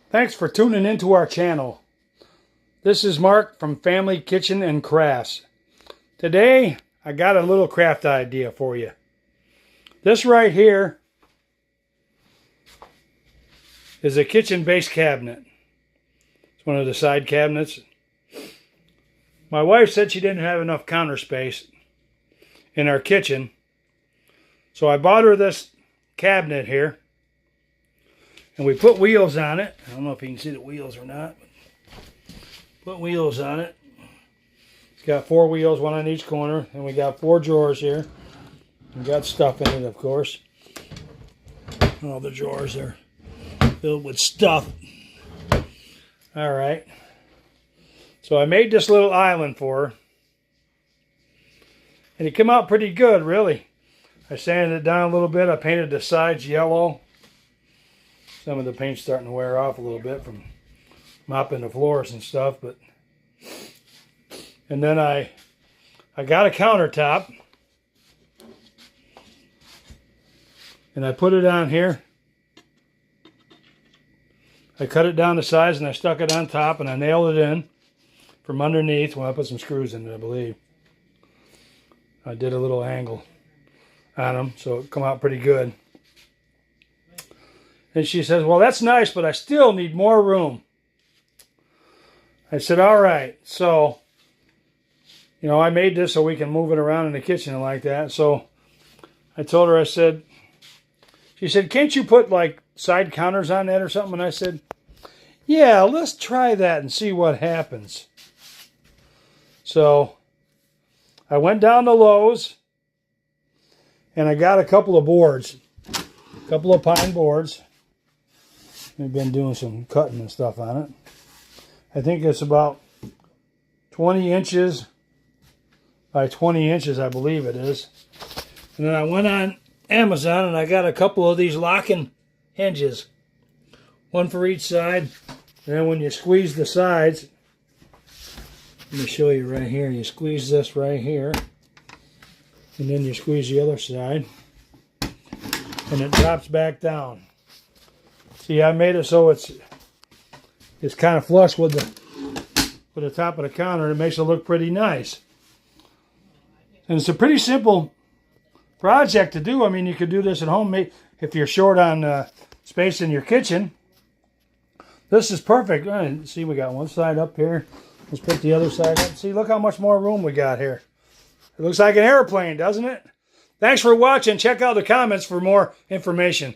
Thanks for tuning into our channel. This is Mark from Family Kitchen and Crafts. Today, I got a little craft idea for you. This right here is a kitchen base cabinet. It's one of the side cabinets. My wife said she didn't have enough counter space in our kitchen, so I bought her this cabinet here. And we put wheels on it. I don't know if you can see the wheels or not. Put wheels on it. It's got 4 wheels, 1 on each corner. And we got 4 drawers here. We got stuff in it, of course. All the drawers are filled with stuff. Alright. So I made this little island for her. And it came out pretty good, really. I sanded it down a little bit. I painted the sides yellow. Some of the paint's starting to wear off a little bit from mopping the floors and stuff, and then I got a countertop and I put it on here. I cut it down to size and I stuck it on top and I nailed it in from underneath. Well, I put some screws in it, I believe. I did a little angle on them so it come out pretty good. And she says, well, that's nice, but I still need more room. I said, all right. So, you know, I made this so we can move it around in the kitchen and like that. So I told her, she said, can't you put like side counters on that or something? And I said, yeah, let's try that and see what happens. So I went down to Lowe's and I got a couple of boards, a couple of pine boards. We've been doing some cutting and stuff on it. I think it's about 20 inches by 20 inches, I believe it is. And then I went on Amazon and I got a couple of these locking hinges. One for each side. And then when you squeeze the sides, let me show you right here. You squeeze this right here. And then you squeeze the other side. And it drops back down. See, I made it so it's kind of flush with the top of the counter. It makes it look pretty nice. And it's a pretty simple project to do. I mean, you could do this at home if you're short on space in your kitchen. This is perfect. See, we got one side up here. Let's put the other side up. See, look how much more room we got here. It looks like an airplane, doesn't it? Thanks for watching. Check out the comments for more information.